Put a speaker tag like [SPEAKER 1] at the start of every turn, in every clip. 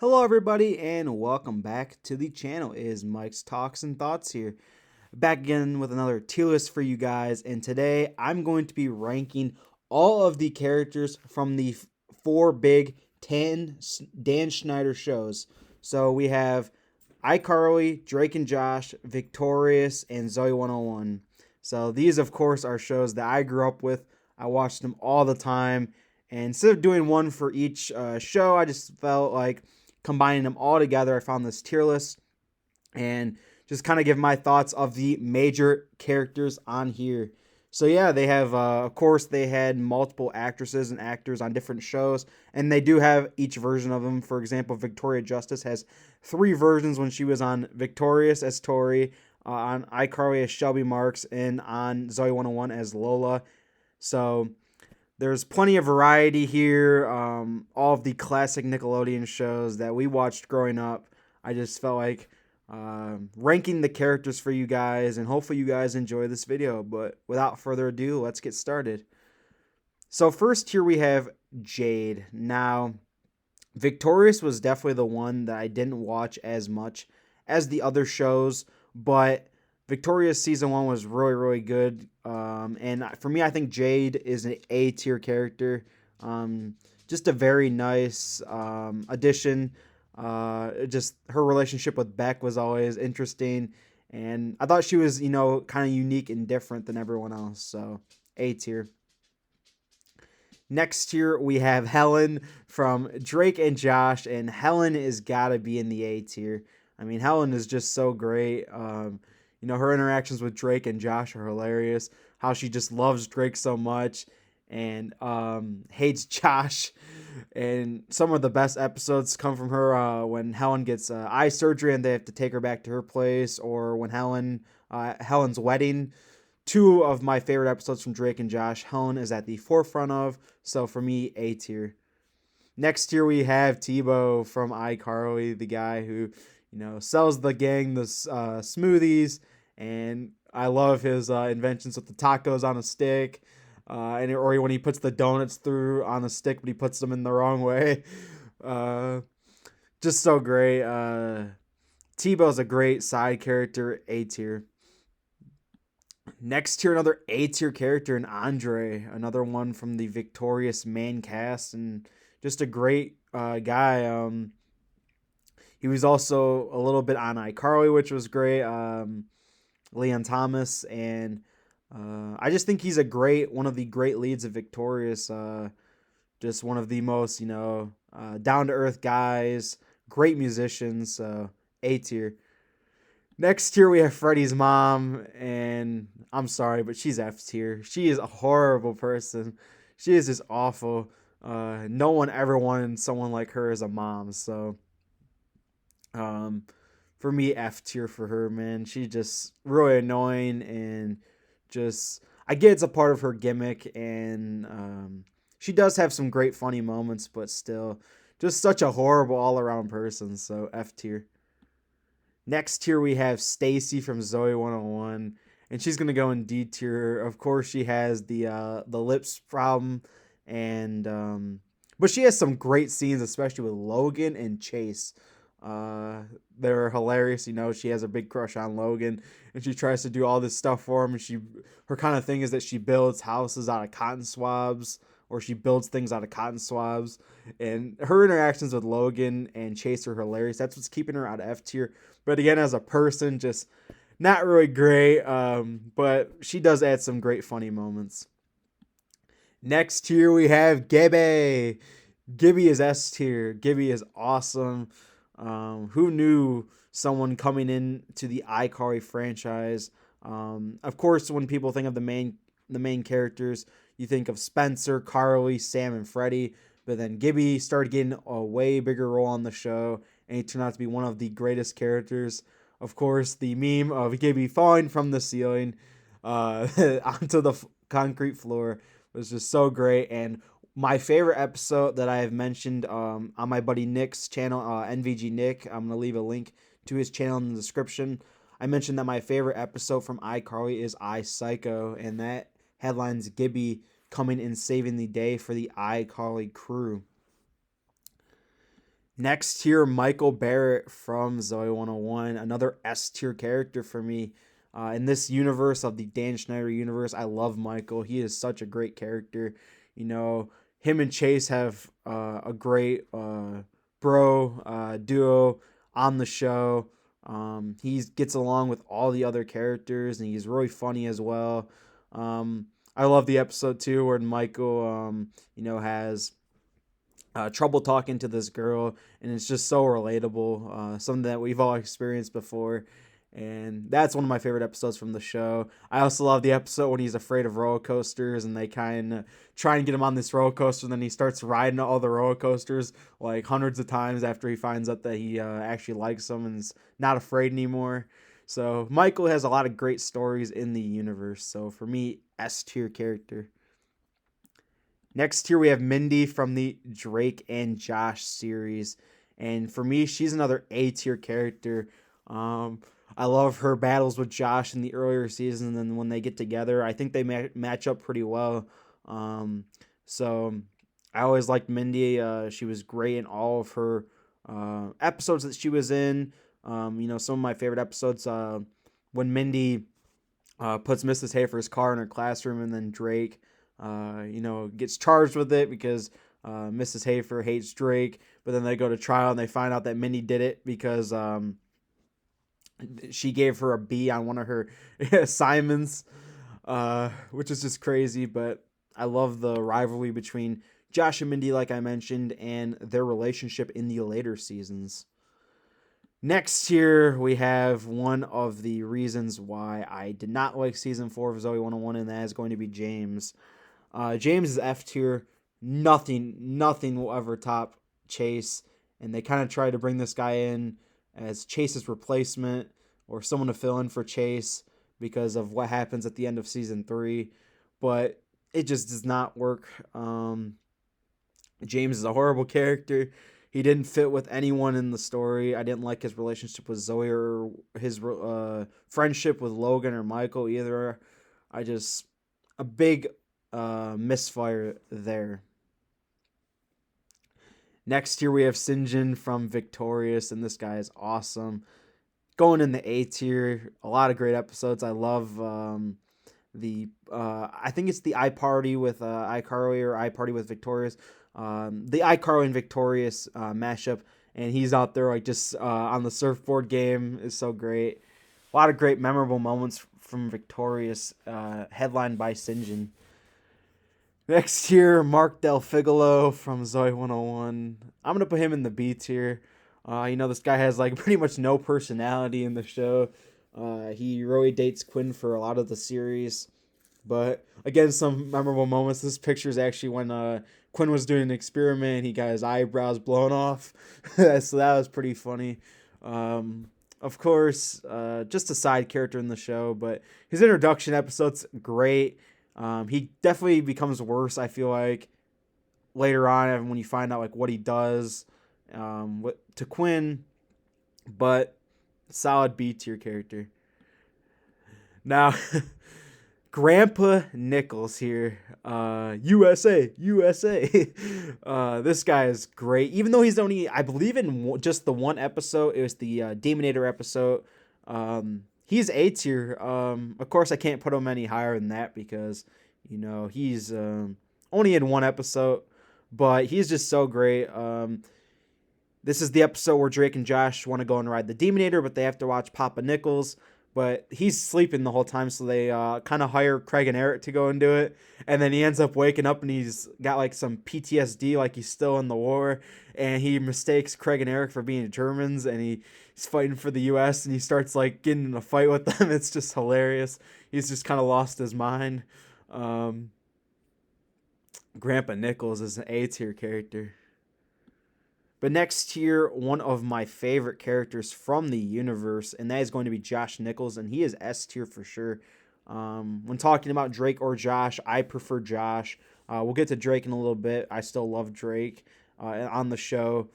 [SPEAKER 1] Hello, everybody, and welcome back to the channel. It is Mike's Talks and Thoughts here. Back again with another tier list for you guys, and today I'm going to be ranking all of the characters from the four big Dan Schneider shows. So we have iCarly, Drake and Josh, Victorious, and Zoe 101. So these, of course, are shows that I grew up with. I watched them all the time, and instead of doing one for each show, I just felt like combining them all together. I found this tier list and just kind of give my thoughts of the major characters on here. So yeah, they have, of course, they had multiple actresses and actors on different shows, and they do have each version of them. For example, Victoria Justice has three versions when she was on Victorious as Tori, on iCarly as Shelby Marks, and on Zoe 101 as Lola. So there's plenty of variety here. All of the classic Nickelodeon shows that we watched growing up. I just felt like ranking the characters for you guys, and hopefully you guys enjoy this video. But without further ado, let's get started. So first here we have Jade. Now, Victorious was definitely the one that I didn't watch as much as the other shows, but Victorious season 1 was really, really good. And for me, I think Jade is an A tier character. Just a very nice addition. Just her relationship with Beck was always interesting. And I thought she was, kind of unique and different than everyone else. So, A tier. Next tier, we have Helen from Drake and Josh. And Helen is got to be in the A tier. I mean, Helen is just so great. Her interactions with Drake and Josh are hilarious. How she just loves Drake so much and hates Josh. And some of the best episodes come from her when Helen gets eye surgery and they have to take her back to her place, or when Helen's wedding. Two of my favorite episodes from Drake and Josh, Helen is at the forefront of. So for me, A tier. Next tier, we have Tebow from iCarly, the guy who sells the gang the smoothies, and I love his inventions with the tacos on a stick, or when he puts the donuts through on a stick, but he puts them in the wrong way. Just so great. Tebow's a great side character, A tier. Next tier, another A tier character in Andre, another one from the Victorious main cast, and just a great guy. He was also a little bit on iCarly, which was great. Leon Thomas, and I just think he's one of the great leads of Victorious. Just one of the most, down to earth guys, great musicians. So A tier. Next tier, we have Freddie's mom, and I'm sorry, but she's F tier. She is a horrible person. She is just awful. No one ever wanted someone like her as a mom. So, for me, F tier for her, man. She's just really annoying, and I get it's a part of her gimmick, and she does have some great funny moments, but still, just such a horrible all around person. So F tier. Next tier, we have Stacy from Zoe 101, and she's gonna go in D tier. Of course, she has the lips problem, and but she has some great scenes, especially with Logan and Chase. They're hilarious. She has a big crush on Logan, and she tries to do all this stuff for him. Her kind of thing is that she builds houses out of cotton swabs, or she builds things out of cotton swabs. And her interactions with Logan and Chase are hilarious. That's what's keeping her out of F tier. But again, as a person, just not really great. But she does add some great funny moments. Next tier, we have Gibby. Gibby is S tier. Gibby is awesome. Who knew someone coming in to the iCarly franchise? Of course, when people think of the main characters, you think of Spencer, Carly, Sam, and Freddie. But then Gibby started getting a way bigger role on the show, and he turned out to be one of the greatest characters. Of course, the meme of Gibby falling from the ceiling onto the concrete floor was just so great. And my favorite episode that I have mentioned on my buddy Nick's channel, NVG Nick, I'm going to leave a link to his channel in the description. I mentioned that my favorite episode from iCarly is I, Psycho, and that headlines Gibby coming and saving the day for the iCarly crew. Next tier, Michael Barrett from Zoe 101, another S tier character for me. In this universe of the Dan Schneider universe, I love Michael. He is such a great character. You know, him and Chase have a great duo on the show. He gets along with all the other characters, and he's really funny as well. I love the episode too where Michael, has trouble talking to this girl, and it's just so relatable. Something that we've all experienced before, and that's one of my favorite episodes from the show. I also love the episode when he's afraid of roller coasters, and they kind of try and get him on this roller coaster, and then he starts riding all the roller coasters like hundreds of times after he finds out that he actually likes them and is not afraid anymore. So Michael has a lot of great stories in the universe. So for me, S tier character. Next here we have Mindy from the Drake and Josh series. And for me, she's another A tier character. I love her battles with Josh in the earlier season, and then when they get together, I think they match up pretty well. So I always liked Mindy. She was great in all of her episodes that she was in. Some of my favorite episodes when Mindy puts Mrs. Hafer's car in her classroom, and then Drake gets charged with it because Mrs. Hafer hates Drake, but then they go to trial and they find out that Mindy did it because she gave her a B on one of her assignments, which is just crazy. But I love the rivalry between Josh and Mindy, like I mentioned, and their relationship in the later seasons. Next here, we have one of the reasons why I did not like season 4 of Zoe 101, and that is going to be James. James is F tier. Nothing will ever top Chase. And they kind of tried to bring this guy in as Chase's replacement or someone to fill in for Chase because of what happens at the end of season 3. But it just does not work. James is a horrible character. He didn't fit with anyone in the story. I didn't like his relationship with Zoe or his friendship with Logan or Michael either. A big misfire there. Next here we have Sinjin from Victorious, and this guy is awesome. Going in the A tier, a lot of great episodes. I love I think it's the iParty with iCarly or iParty with Victorious. The iCarly and Victorious mashup, and he's out there like just on the surfboard game is so great. A lot of great memorable moments from Victorious, headlined by Sinjin. Next here, Mark Del Figolo from Zoe 101. I'm gonna put him in the B tier. This guy has like pretty much no personality in the show. He really dates Quinn for a lot of the series. But again, some memorable moments. This picture is actually when Quinn was doing an experiment. He got his eyebrows blown off. So that was pretty funny. Of course, just a side character in the show, but his introduction episode's great. He definitely becomes worse, I feel like, later on when you find out like what he does to Quinn. But solid B tier character. Now, Grandpa Nichols here. USA. This guy is great. Even though he's only, I believe, in just the one episode. It was the Demonator episode. He's A tier. Of course, I can't put him any higher than that because, he's only in one episode. But he's just so great. This is the episode where Drake and Josh want to go and ride the Demonator, but they have to watch Papa Nichols. But he's sleeping the whole time, so they kind of hire Craig and Eric to go and do it. And then he ends up waking up, and he's got like some PTSD, like he's still in the war. And he mistakes Craig and Eric for being Germans, and he's fighting for the U.S., and he starts like getting in a fight with them. It's just hilarious. He's just kind of lost his mind. Grandpa Nichols is an A tier character. But next here, one of my favorite characters from the universe, and that is going to be Josh Nichols, and he is S tier for sure. When talking about Drake or Josh, I prefer Josh. We'll get to Drake in a little bit. I still love Drake on the show,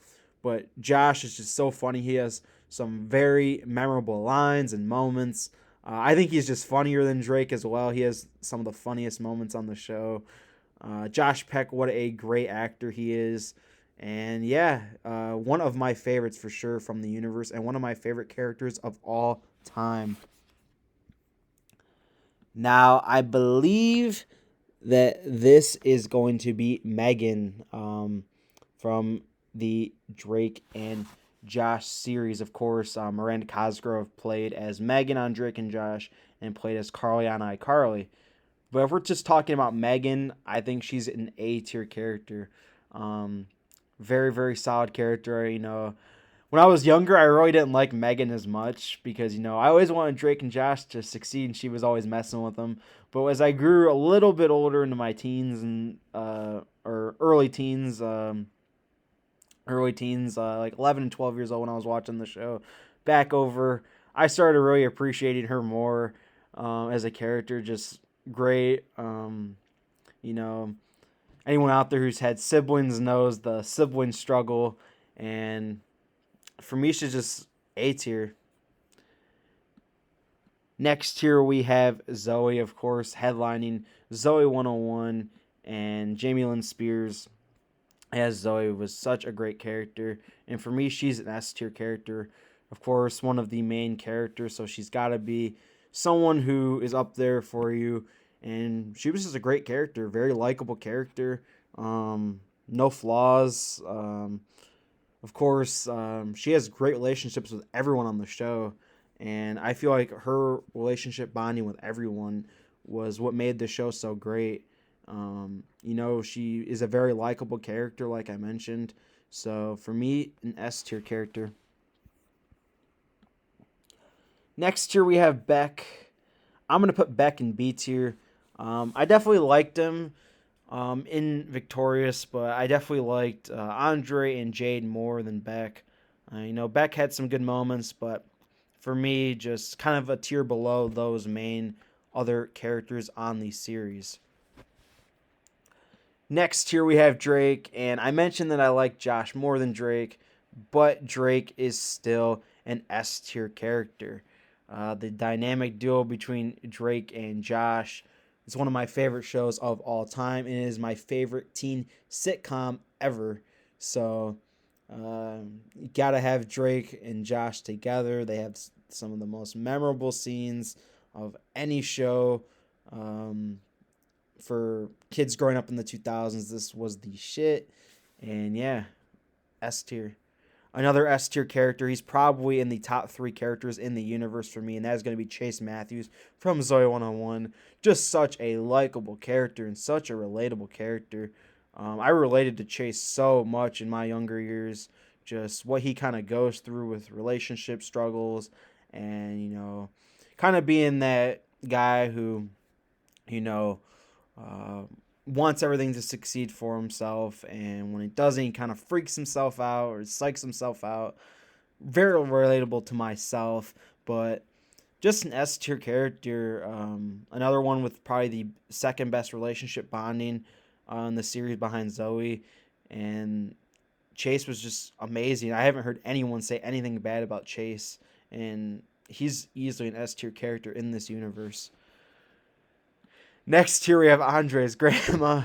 [SPEAKER 1] but Josh is just so funny. He has some very memorable lines and moments. I think he's just funnier than Drake as well. He has some of the funniest moments on the show. Josh Peck, what a great actor he is. And yeah, one of my favorites for sure from the universe, and one of my favorite characters of all time. Now, I believe that this is going to be Megan from the Drake and Josh series. Of course, Miranda Cosgrove played as Megan on Drake and Josh and played as Carly on iCarly. But if we're just talking about Megan, I think she's an A tier character. Um, very, very solid character. When I was younger, I really didn't like Megan as much because, I always wanted Drake and Josh to succeed and she was always messing with them. But as I grew a little bit older into my teens and, or early teens, like 11 and 12 years old when I was watching the show back over, I started really appreciating her more as a character. Just great. You know, Anyone out there who's had siblings knows the sibling struggle. And for me, she's just A tier. Next tier, we have Zoe, of course, headlining Zoe 101. And Jamie Lynn Spears as Zoe was such a great character. And for me, she's an S tier character. Of course, one of the main characters, so she's got to be someone who is up there for you. And she was just a great character, very likable character, no flaws. Of course, she has great relationships with everyone on the show. And I feel like her relationship bonding with everyone was what made the show so great. She is a very likable character, like I mentioned. So for me, an S tier character. Next tier, we have Beck. I'm going to put Beck in B tier. I definitely liked him in Victorious, but I definitely liked Andre and Jade more than Beck. Beck had some good moments, but for me, just kind of a tier below those main other characters on the series. Next here we have Drake, and I mentioned that I like Josh more than Drake, but Drake is still an S tier character. The dynamic duo between Drake and Josh is one of my favorite shows of all time, and it is my favorite teen sitcom ever. So you gotta have Drake and Josh together. They have some of the most memorable scenes of any show. For kids growing up in the 2000s, this was the shit. And yeah, S tier. Another S tier character. He's probably in the top 3 characters in the universe for me, and that is going to be Chase Matthews from Zoe 101. Just such a likable character and such a relatable character. I related to Chase so much in my younger years. Just what he kind of goes through with relationship struggles and, kind of being that guy who, you know, wants everything to succeed for himself, and when it doesn't, he kind of freaks himself out or psychs himself out. Very relatable to myself, but just an S tier character. Another one with probably the second best relationship bonding in the series behind Zoe, and Chase was just amazing. I haven't heard anyone say anything bad about Chase, and he's easily an S tier character in this universe. Next here we have Andre's grandma.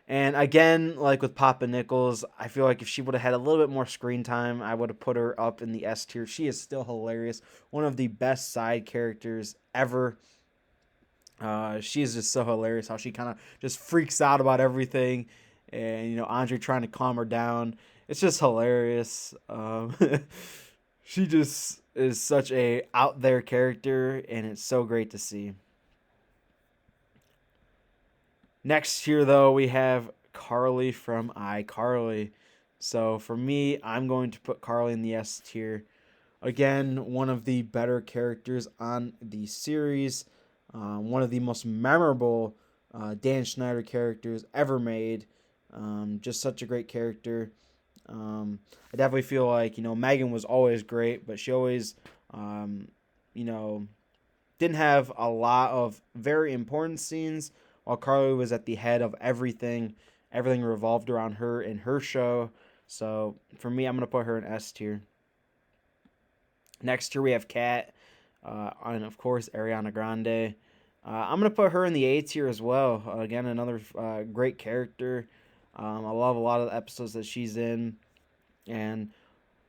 [SPEAKER 1] And again, like with Papa Nichols, I feel like if she would have had a little bit more screen time, I would have put her up in the S tier. She is still hilarious. One of the best side characters ever. She is just so hilarious how she kind of just freaks out about everything. And, Andre trying to calm her down. It's just hilarious. She just is such a out there character, and it's so great to see. Next here, though, we have Carly from iCarly. So for me, I'm going to put Carly in the S tier. Again, one of the better characters on the series. One of the most memorable Dan Schneider characters ever made. Just such a great character. I definitely feel like, Megan was always great, but she always, you know, didn't have a lot of very important scenes, while Carly was at the head of everything. Everything revolved around her in her show. So for me, I'm going to put her in S tier. Next tier, we have Kat, and of course, Ariana Grande. I'm going to put her in the A tier as well. Again, another great character. I love a lot of the episodes that she's in, and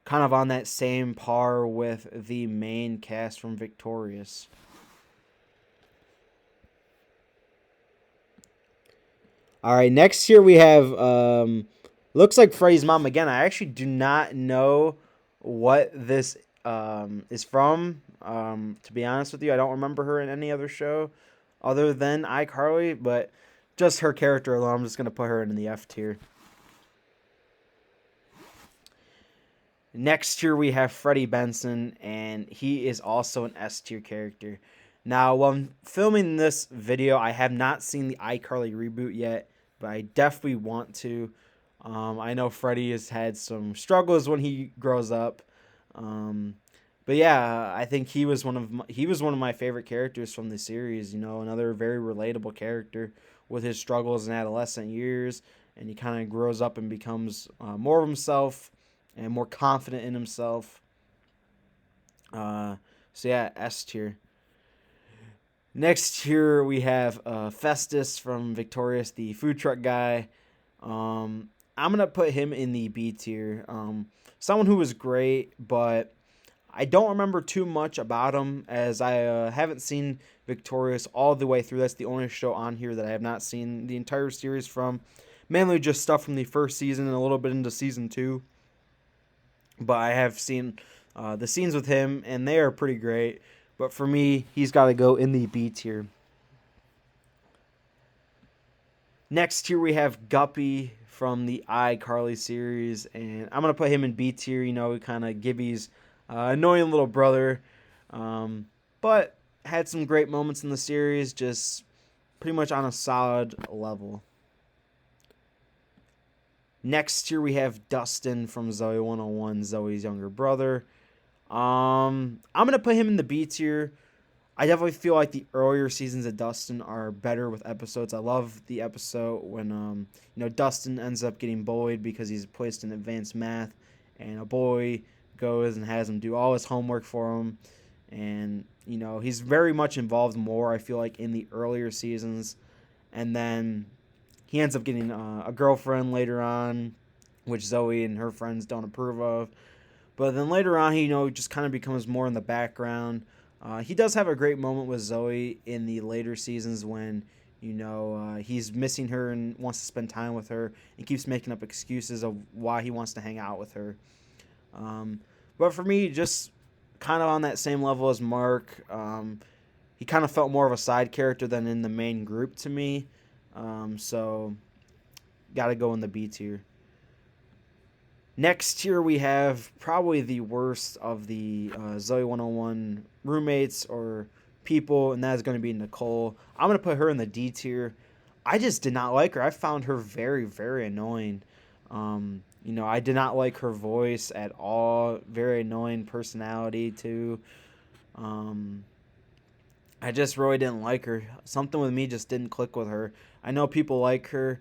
[SPEAKER 1] kind of on that same par with the main cast from Victorious. All right, next here we have looks like Freddy's mom again. I actually do not know what this is from. To be honest with you, I don't remember her in any other show other than iCarly, but just her character alone, I'm just gonna put her in the F tier. Next here we have Freddie Benson, and he is also an S tier character. Now, while I'm filming this video, I have not seen the iCarly reboot yet, but I definitely want to. I know Freddie has had some struggles when he grows up, but yeah, I think he was one of my favorite characters from the series. You know, another very relatable character with his struggles in adolescent years, and he kind of grows up and becomes more of himself and more confident in himself. So yeah, S tier. Next here we have Festus from Victorious, the food truck guy. I'm gonna put him in the B tier. Someone who was great, but I don't remember too much about him, as I haven't seen Victorious all the way through. That's the only show on here that I have not seen the entire series from. Mainly just stuff from the first season and a little bit into season 2. But I have seen the scenes with him, and they are pretty great. But for me, he's got to go in the B tier. Next here we have Guppy from the iCarly series, and I'm going to put him in B tier. You know, kind of Gibby's annoying little brother. But had some great moments in the series, just pretty much on a solid level. Next here we have Dustin from Zoe 101, Zoe's younger brother. I'm going to put him in the B tier. I definitely feel like the earlier seasons of Dustin are better with episodes. I love the episode when Dustin ends up getting bullied because he's placed in advanced math, and a boy goes and has him do all his homework for him, and he's very much involved more, I feel like, in the earlier seasons, and then he ends up getting a girlfriend later on, which Zoe and her friends don't approve of. But then later on, he just kind of becomes more in the background. He does have a great moment with Zoe in the later seasons when he's missing her and wants to spend time with her and keeps making up excuses of why he wants to hang out with her. But for me, just kind of on that same level as Mark, he kind of felt more of a side character than in the main group to me. So got to go in the B tier. Next tier we have probably the worst of the Zoe 101 roommates or people, and that is going to be Nicole. I'm going to put her in the D tier. I just did not like her. I found her very, very annoying. I did not like her voice at all. Very annoying personality too. I just really didn't like her. Something with me just didn't click with her. I know people like her.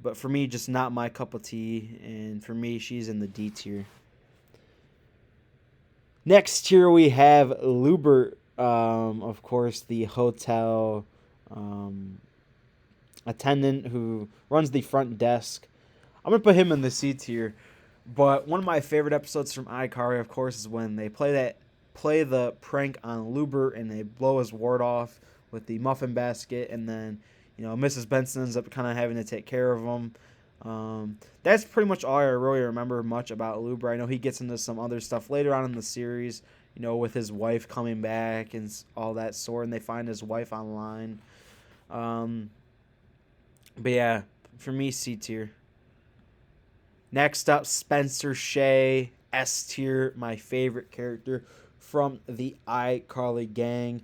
[SPEAKER 1] But for me, just not my cup of tea. And for me, she's in the D tier. Next tier, we have Luber, of course, the hotel attendant who runs the front desk. I'm going to put him in the C tier. But one of my favorite episodes from iCarly, of course, is when they play the prank on Luber and they blow his ward off with the muffin basket, and then Mrs. Benson ends up kind of having to take care of him. That's pretty much all I really remember much about Luber. I know he gets into some other stuff later on in the series, with his wife coming back and all that sort, and they find his wife online. But yeah, for me, C tier. Next up, Spencer Shea, S tier, my favorite character from the iCarly gang.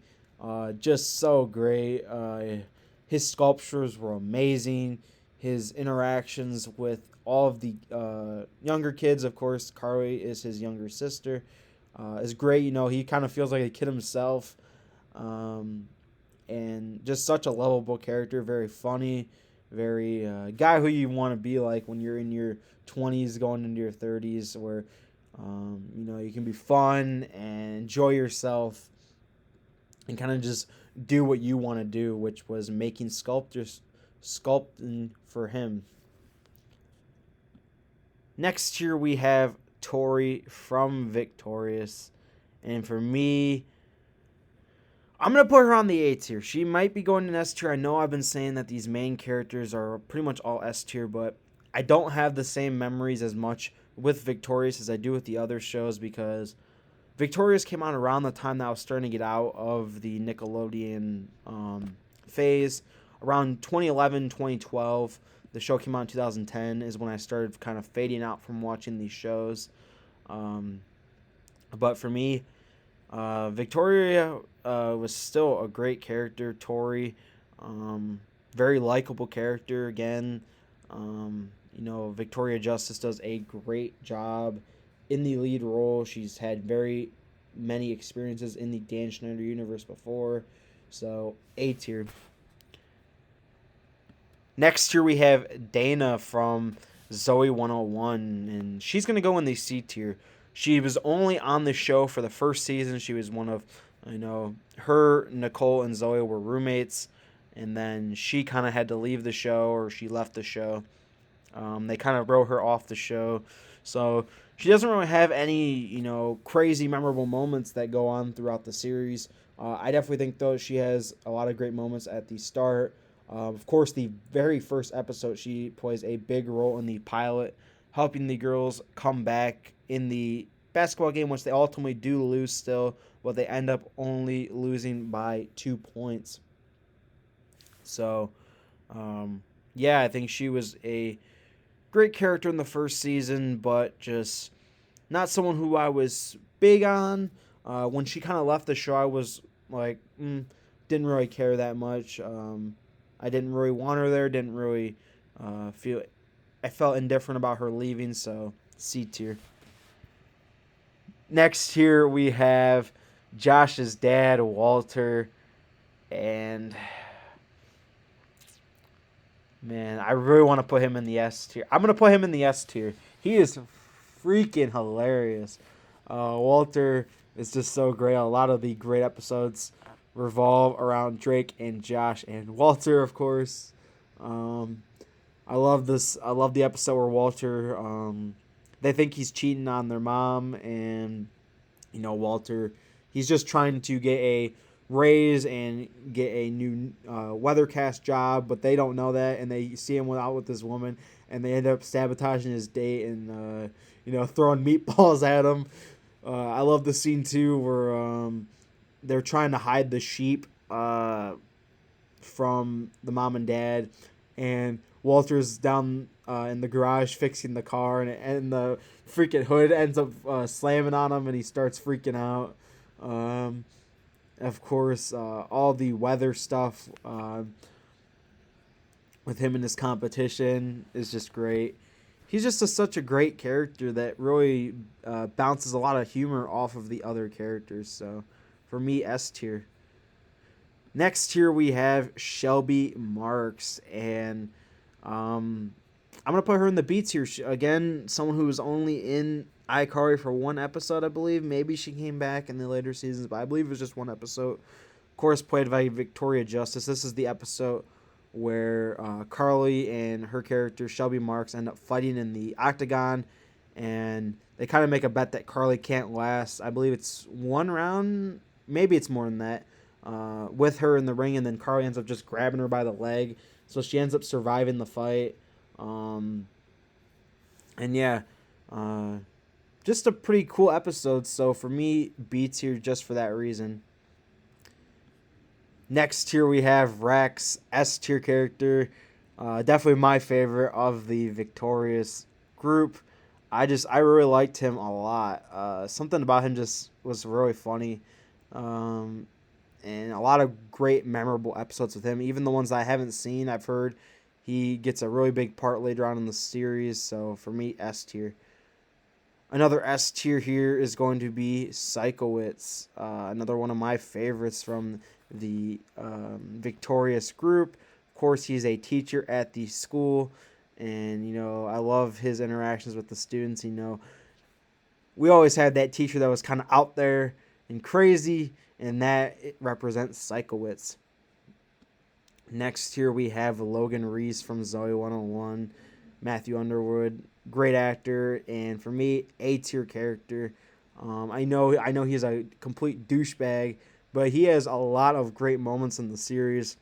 [SPEAKER 1] Just so great. His sculptures were amazing. His interactions with all of the younger kids, of course, Carly is his younger sister, is great. He kind of feels like a kid himself. And just such a lovable character, very funny, very guy who you want to be like when you're in your 20s going into your 30s, where you can be fun and enjoy yourself and kind of just do what you want to do, which was making sculpting for him. Next here we have Tori from Victorious. And for me, I'm going to put her on the A tier. She might be going in S tier. I know I've been saying that these main characters are pretty much all S tier, but I don't have the same memories as much with Victorious as I do with the other shows, because Victorious came out around the time that I was starting to get out of the Nickelodeon phase. Around 2011, 2012, the show came out in 2010 is when I started kind of fading out from watching these shows. But for me, Victoria was still a great character. Tori, very likable character again. Victoria Justice does a great job in the lead role. She's had very many experiences in the Dan Schneider universe before. So, A tier. Next year we have Dana from Zoe 101, and she's going to go in the C tier. She was only on the show for the first season. She was one of, her, Nicole, and Zoe were roommates, and then she kind of had to leave the show, or she left the show. They kind of wrote her off the show. So she doesn't really have any, crazy memorable moments that go on throughout the series. I definitely think, though, she has a lot of great moments at the start. Of course, the very first episode, she plays a big role in the pilot, helping the girls come back in the basketball game, which they ultimately do lose still, but they end up only losing by 2 points. So, I think she was a great character in the first season, but just not someone who I was big on. When she kind of left the show, I was like, didn't really care that much. I didn't really want her there. Didn't really feel. I felt indifferent about her leaving. So C tier. Next here we have Josh's dad, Walter, and man, I really want to put him in the S tier. I'm gonna put him in the S tier. He is freaking hilarious. Walter is just so great. A lot of the great episodes revolve around Drake and Josh and Walter, of course. I love this. I love the episode where Walter, they think he's cheating on their mom, and Walter, he's just trying to get a raise and get a new weathercast job, but they don't know that, and they see him out with this woman, and they end up sabotaging his date and throwing meatballs at him. I love the scene too where they're trying to hide the sheep from the mom and dad, and Walter's down in the garage fixing the car, and the freaking hood ends up slamming on him, and he starts freaking out. Of course, all the weather stuff with him in his competition is just great. He's just such a great character that really bounces a lot of humor off of the other characters. So, for me, S tier. Next tier we have Shelby Marks, and I'm gonna put her in the B tier. Again, someone who was only in iCarly for one episode, I believe. Maybe she came back in the later seasons, but I believe it was just one episode. Of course, played by Victoria Justice. This is the episode where Carly and her character Shelby Marks end up fighting in the octagon, and they kind of make a bet that Carly can't last. I believe it's one round, maybe it's more than that, with her in the ring, and then Carly ends up just grabbing her by the leg, so she ends up surviving the fight. Just a pretty cool episode. So for me, B tier just for that reason. Next tier we have Rex, S tier character. Definitely my favorite of the Victorious group. I really liked him a lot. Something about him just was really funny. And a lot of great memorable episodes with him. Even the ones I haven't seen, I've heard he gets a really big part later on in the series. So for me, S tier. Another S tier here is going to be Psychowitz. Another one of my favorites from the Victorious group. Of course, he's a teacher at the school, and I love his interactions with the students. We always had that teacher that was kind of out there and crazy, and that it represents Psychowitz. Next here we have Logan Reese from Zoe 101. Matthew Underwood, great actor, and for me, A tier character. I know he's a complete douchebag, but he has a lot of great moments in the series.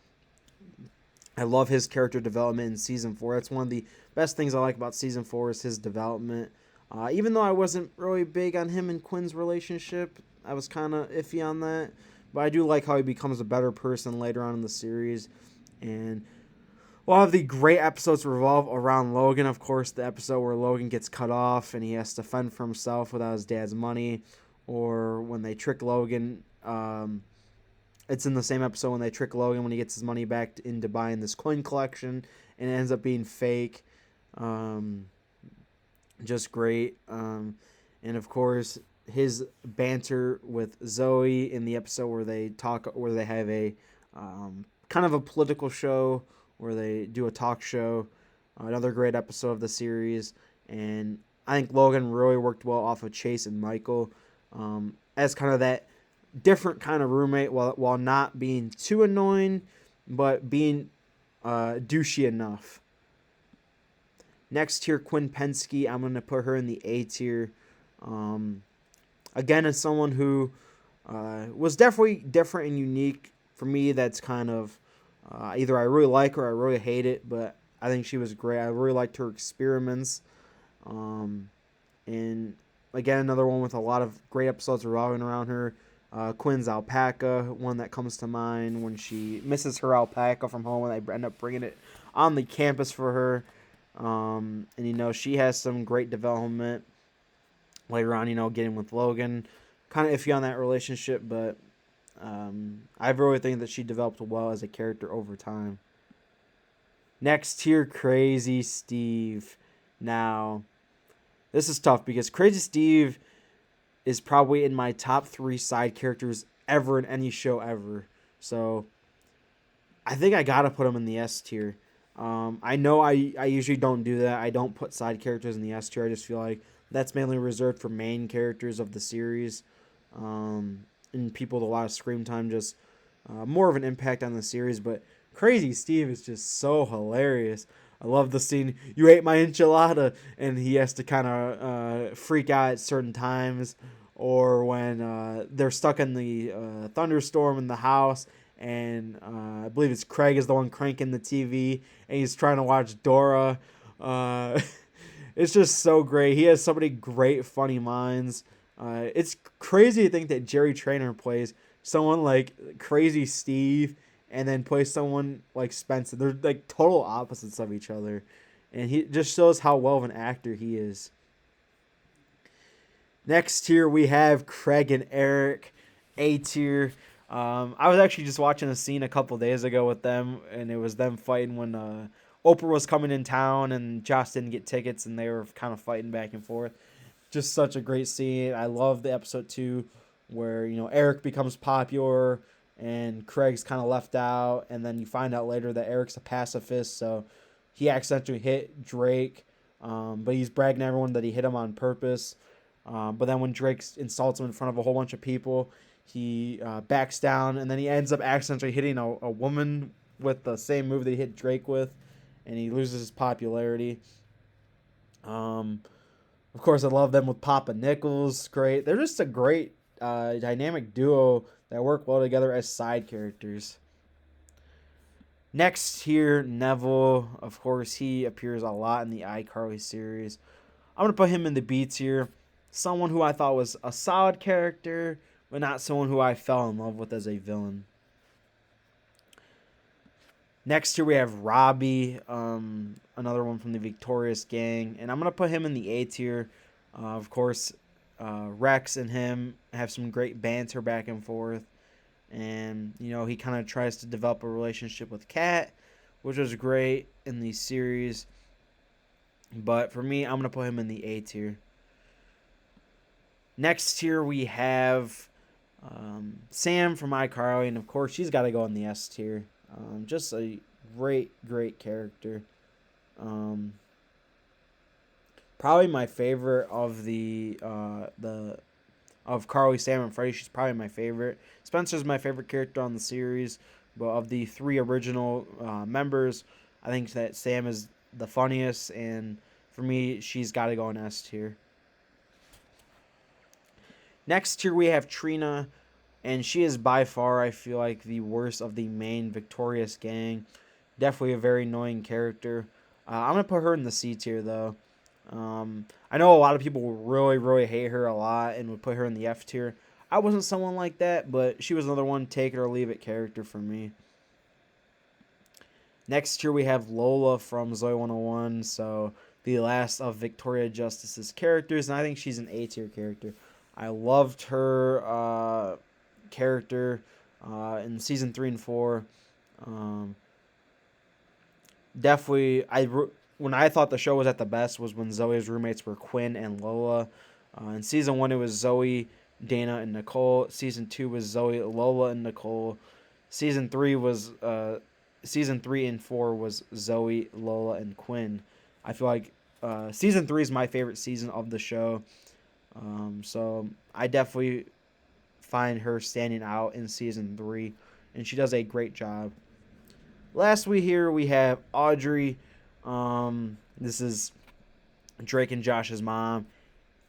[SPEAKER 1] I love his character development in season 4. That's one of the best things I like about season 4 is his development. Even though I wasn't really big on him and Quinn's relationship, I was kind of iffy on that. But I do like how he becomes a better person later on in the series. And a lot of the great episodes revolve around Logan. Of course, the episode where Logan gets cut off and he has to fend for himself without his dad's money, or when they trick Logan. It's in the same episode when they trick Logan when he gets his money back into buying this coin collection, and it ends up being fake. Um, just great. And of course, his banter with Zoe in the episode where they have a kind of a political show where they do a talk show. Another great episode of the series, and I think Logan really worked well off of Chase and Michael as kind of that different kind of roommate while not being too annoying, but being douchey enough. Next tier, Quinn Penske. I'm going to put her in the A tier. Again, as someone who was definitely different and unique for me, that's kind of either I really like her or I really hate it, but I think she was great. I really liked her experiments. And again, another one with a lot of great episodes revolving around her. Quinn's alpaca, one that comes to mind when she misses her alpaca from home and they end up bringing it on the campus for her. And, she has some great development later on, getting with Logan. Kind of iffy on that relationship, but I really think that she developed well as a character over time. Next tier, Crazy Steve. Now, this is tough because Crazy Steve is probably in my top 3 side characters ever in any show ever. So, I think I gotta put him in the S tier. I know I usually don't do that. I don't put side characters in the S tier. I just feel like that's mainly reserved for main characters of the series. And people with a lot of screen time, just more of an impact on the series. But Crazy Steve is just so hilarious. I love the scene, you ate my enchilada, and he has to kind of freak out at certain times. Or when they're stuck in the thunderstorm in the house, and I believe it's Craig is the one cranking the TV, and he's trying to watch Dora. It's just so great. He has so many great, funny lines. It's crazy to think that Jerry Trainer plays someone like Crazy Steve and then plays someone like Spencer. They're like total opposites of each other. And he just shows how well of an actor he is. Next tier, we have Craig and Eric, A tier. I was actually just watching a scene a couple days ago with them, and it was them fighting when Oprah was coming in town and Josh didn't get tickets, and they were kind of fighting back and forth. Just such a great scene. I love the episode 2 where, Eric becomes popular and Craig's kind of left out, and then you find out later that Eric's a pacifist, so he accidentally hit Drake, but he's bragging to everyone that he hit him on purpose. But then when Drake insults him in front of a whole bunch of people, he backs down, and then he ends up accidentally hitting a woman with the same move that he hit Drake with, and he loses his popularity. Of course, I love them with Papa Nichols. Great. They're just a great dynamic duo that work well together as side characters. Next here, Neville. Of course, he appears a lot in the iCarly series. I'm going to put him in the B tier. Someone who I thought was a solid character, but not someone who I fell in love with as a villain. Next here we have Robbie, another one from the Victorious Gang, and I'm going to put him in the A tier. Of course, Rex and him have some great banter back and forth, and, he kind of tries to develop a relationship with Kat, which was great in the series, but for me, I'm going to put him in the A tier. Next here we have Sam from iCarly, and of course, she's got to go in the S tier. Just a great, great character. Probably my favorite of of Carly, Sam, and Freddie. She's probably my favorite. Spencer's my favorite character on the series. But of the 3 original members, I think that Sam is the funniest, and for me, she's got to go in S tier. Next tier, we have Trina, and she is by far, I feel like, the worst of the main victorious gang. Definitely a very annoying character. I'm going to put her in the C tier, though. I know a lot of people really, really hate her a lot and would put her in the F tier. I wasn't someone like that, but she was another one take it or leave it character for me. Next year we have Lola from Zoe 101, so the last of Victoria Justice's characters, and I think she's an A tier character. I loved her character in season 3 and 4. Definitely, when I thought the show was at the best was when Zoe's roommates were Quinn and Lola. In season 1, it was Zoe, Dana, and Nicole. Season 2 was Zoe, Lola, and Nicole. Season 3 and 4 was Zoe, Lola, and Quinn. I feel like season 3 is my favorite season of the show. So I definitely find her standing out in season 3, and she does a great job. Lastly, here we have Audrey. This is Drake and Josh's mom.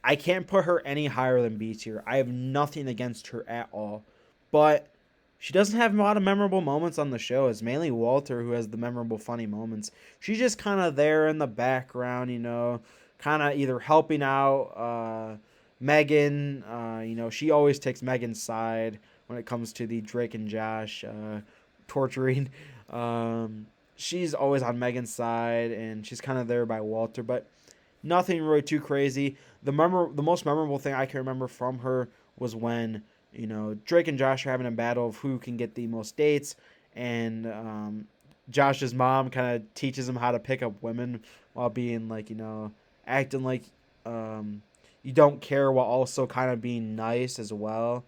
[SPEAKER 1] I can't put her any higher than B tier. I have nothing against her at all, but she doesn't have a lot of memorable moments on the show. It's mainly Walter who has the memorable, funny moments. She's just kind of there in the background, kind of either helping out Megan. She always takes Megan's side when it comes to the Drake and Josh torturing. She's always on Megan's side, and she's kind of there by Walter, but nothing really too crazy. The most memorable thing I can remember from her was when Drake and Josh are having a battle of who can get the most dates, and Josh's mom kind of teaches him how to pick up women while being acting like you don't care while also kind of being nice as well.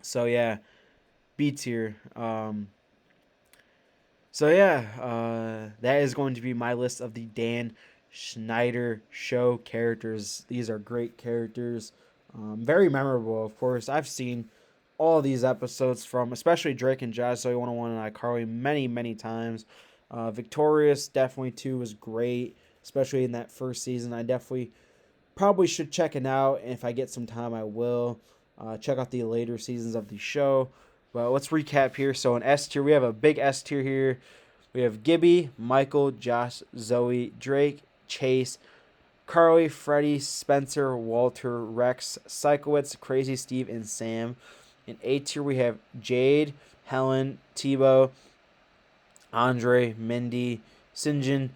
[SPEAKER 1] So yeah, B tier. That is going to be my list of the Dan Schneider show characters. These are great characters. Very memorable, of course. I've seen all these episodes from, especially Drake and Josh, Zoe 101 and iCarly many, many times. Victorious, definitely, too, was great, especially in that first season. I definitely probably should check it out. And if I get some time, I will. Check out the later seasons of the show. Well, let's recap here. So in S tier, we have a big S tier here. We have Gibby, Michael, Josh, Zoe, Drake, Chase, Carly, Freddie, Spencer, Walter, Rex, Psychowitz, Crazy Steve, and Sam. In A tier, we have Jade, Helen, Tebow, Andre, Mindy, Sinjin,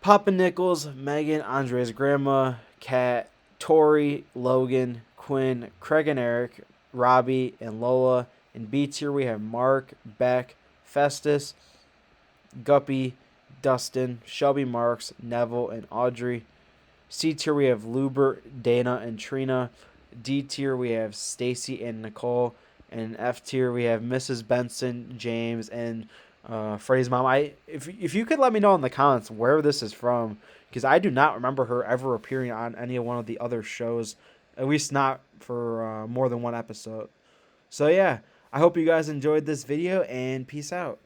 [SPEAKER 1] Papa Nichols, Megan, Andre's grandma, Kat, Tori, Logan, Quinn, Craig and Eric, Robbie, and Lola. In B tier, we have Mark, Beck, Festus, Guppy, Dustin, Shelby Marks, Neville, and Audrey. C tier, we have Luber, Dana, and Trina. D tier, we have Stacy and Nicole. And F tier, we have Mrs. Benson, James, and Freddie's mom. If you could let me know in the comments where this is from, because I do not remember her ever appearing on any one of the other shows, at least not for more than one episode. So yeah, I hope you guys enjoyed this video, and peace out.